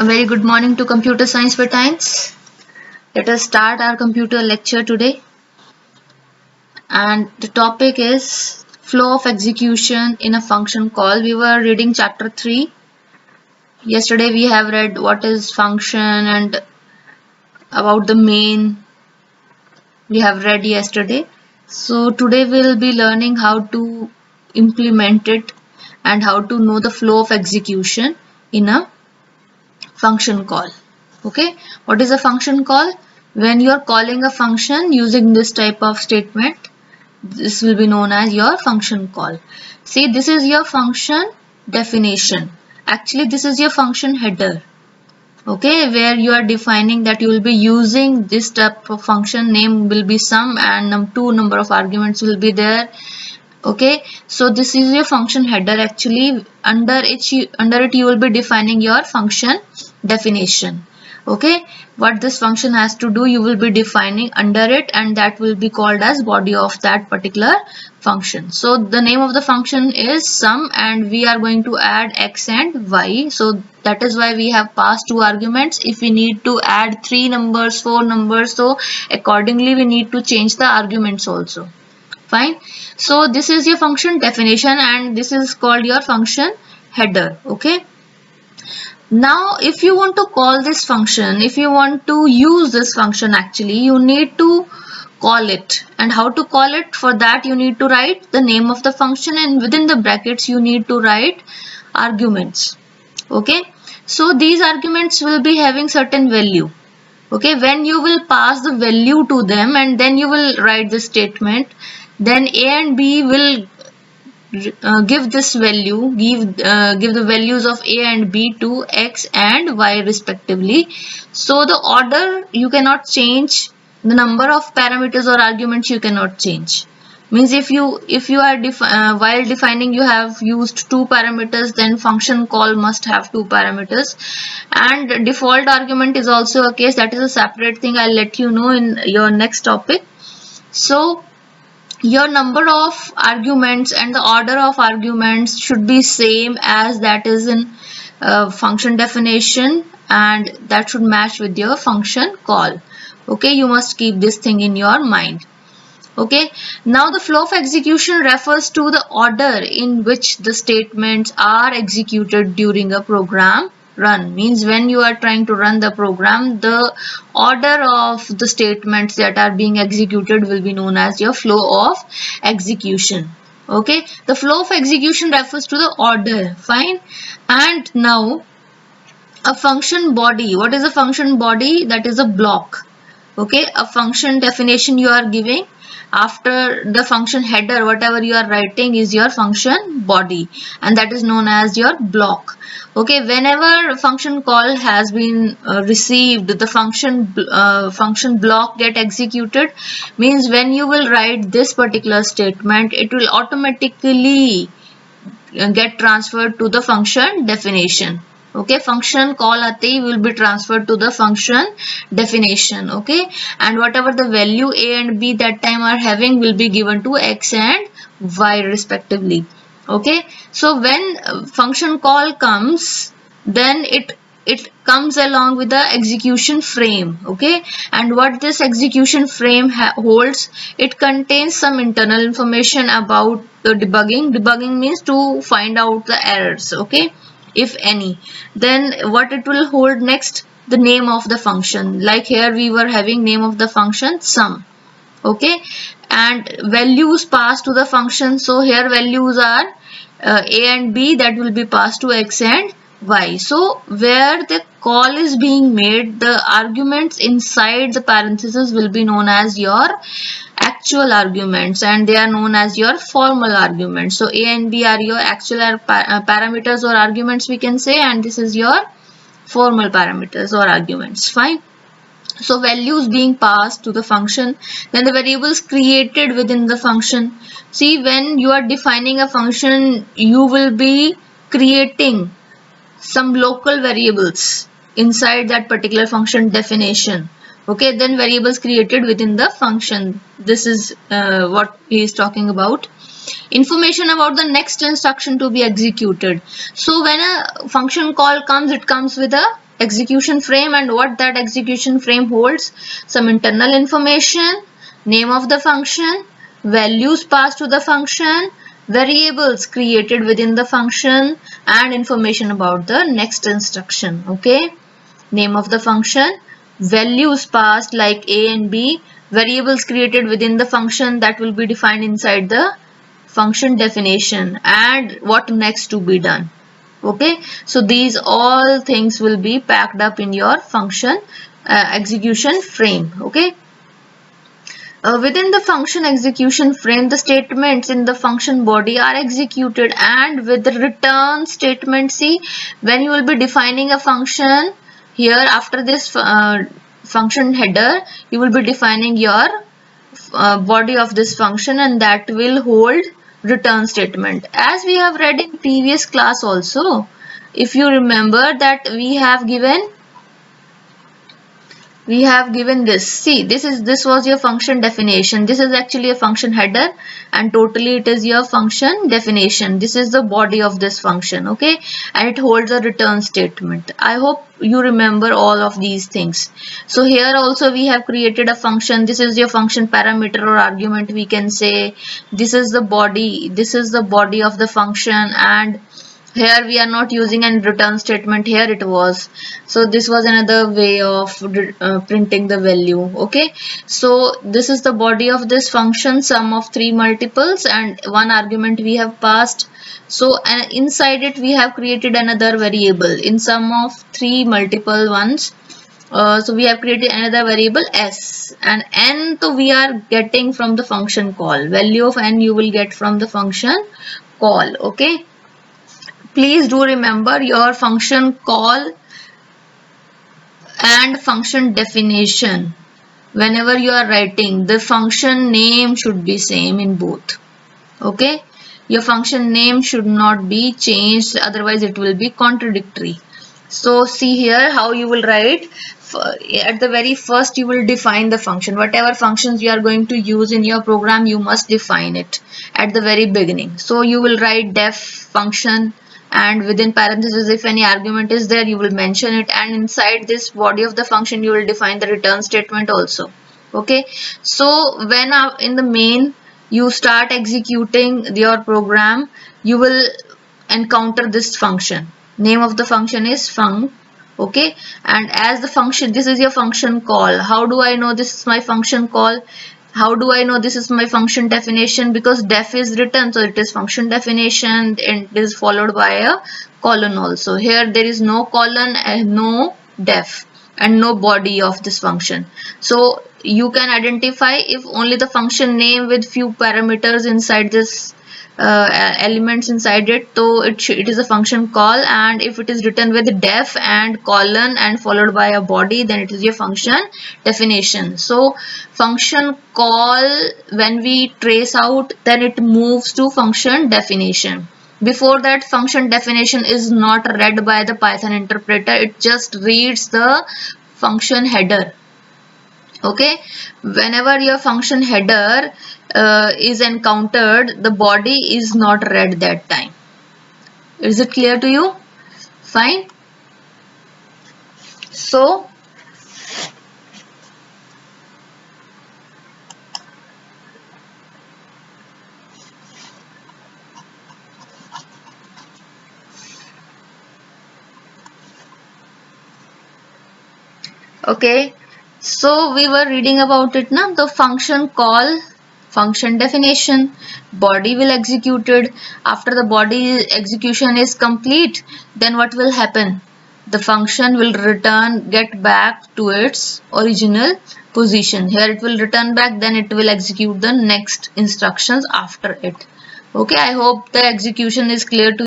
A very good morning to Computer Science for Times. Let us start our computer lecture today. And the topic is flow of execution in a function call. We were reading chapter 3. Yesterday we have read what is function and about the main. We have read yesterday. So today we will be learning how to implement it and how to know the flow of execution in a function call. Okay, what is a function call? When you are calling a function using this type of statement, this will be known as your function call. See, this is your function definition. Actually, this is your function header. Okay, where you are defining that you will be using this type of function. Name will be sum and two number of arguments will be there. Okay, so this is your function header. Actually, under it you will be defining your function definition. Okay, what this function has to do, you will be defining under it, and that will be called as body of that particular function. So the name of the function is sum, and we are going to add x and y. So that is why we have passed two arguments. If we need to add 3 numbers, 4 numbers, so accordingly we need to change the arguments also. Fine. So this is your function definition and this is called your function header. Okay. Now if you want to call this function, if you want to use this function, actually you need to call it. And how to call it? For that you need to write the name of the function, and within the brackets you need to write arguments. Okay. So these arguments will be having certain value. Okay, when you will pass the value to them and then you will write the statement, then A and B will give this value, give the values of A and B to X and Y respectively. So the order you cannot change, the number of parameters or arguments you cannot change. Means if you are while defining you have used 2 parameters, then function call must have 2 parameters, and default argument is also a case. That is a separate thing. I'll let you know in your next topic. So your number of arguments and the order of arguments should be same as that is in function definition, and that should match with your function call. Okay, you must keep this thing in your mind. Okay, now the flow of execution refers to the order in which the statements are executed during a program run. Means when you are trying to run the program, the order of the statements that are being executed will be known as your flow of execution. Okay, the flow of execution refers to the order. Fine. And now a function body. What is a function body? That is a block. Okay, a function definition you are giving. After the function header, whatever you are writing is your function body, and that is known as your block. Okay, whenever function call has been received, the function block get executed. Means when you will write this particular statement, it will automatically get transferred to the function definition. Okay, function call aate will be transferred to the function definition. Okay, and whatever the value A and B that time are having will be given to X and Y respectively. Okay, so when function call comes, then it comes along with the execution frame. Okay, and what this execution frame holds, it contains some internal information about the debugging. Debugging means to find out the errors. Okay, if any. Then what it will hold next? The name of the function. Like here we were having name of the function sum. Okay, and values passed to the function. So here values are A and B, that will be passed to X and Y. So where the call is being made, the arguments inside the parenthesis will be known as your actual arguments, and they are known as your formal arguments. So A and B are your actual parameters or arguments, we can say, and this is your formal parameters or arguments. Fine. So values being passed to the function, then the variables created within the function. See, when you are defining a function, you will be creating some local variables inside that particular function definition. Okay, then variables created within the function. This is what he is talking about. Information about the next instruction to be executed. So when a function call comes, it comes with a execution frame, and what that execution frame holds: some internal information, name of the function, values passed to the function, variables created within the function, and information about the next instruction. Okay, name of the function, values passed like a and b, variables created within the function that will be defined inside the function definition, and what next to be done. Okay, so these all things will be packed up in your function execution frame. Okay, within the function execution frame, the statements in the function body are executed, and with the return statement, see, when you will be defining a function here, after this function header, you will be defining your body of this function, and that will hold return statement. As we have read in previous class also, if you remember that we have given this. See, this was your function definition. This is actually a function header, and totally it is your function definition. This is the body of this function. Okay, and it holds a return statement. I hope you remember all of these things. So here also we have created a function. This is your function parameter or argument, we can say. This is the body. This is the body of the function, and here we are not using any return statement. Here it was. So this was another way of printing the value. Okay, so this is the body of this function, sum of 3 multiples and 1 argument we have passed. So inside it we have created another variable in sum of 3 multiple ones. So we have created another variable s, and n so we are getting from the function call. Value of n you will get from the function call. Okay, please do remember your function call and function definition. Whenever you are writing, the function name should be same in both. Okay, your function name should not be changed, otherwise it will be contradictory. So see here how you will write. At the very first you will define the function. Whatever functions you are going to use in your program, you must define it at the very beginning. So you will write def function, and within parentheses if any argument is there you will mention it, and inside this body of the function you will define the return statement also. Okay, so when in the main you start executing your program, you will encounter this function. Name of the function is func. Okay, and as the function, this is your function call. How do I know this is my function call? How do I know this is my function definition? Because def is written, so it is function definition, and it is followed by a colon also. Here there is no colon and no def and no body of this function. So you can identify if only the function name with few parameters inside this elements inside it, so it is a function call, and if it is written with def and colon and followed by a body, then it is your function definition. So function call, when we trace out, then it moves to function definition. Before that, function definition is not read by the Python interpreter, it just reads the function header. Okay, whenever your function header is encountered, the body is not read that time. Is it clear to you? Fine. So okay, so we were reading about it now. The function call, function definition, body will executed. After the body execution is complete, then what will happen? The function will get back to its original position. Here it will return back, then it will execute the next instructions after it. Okay, I hope the execution is clear to you.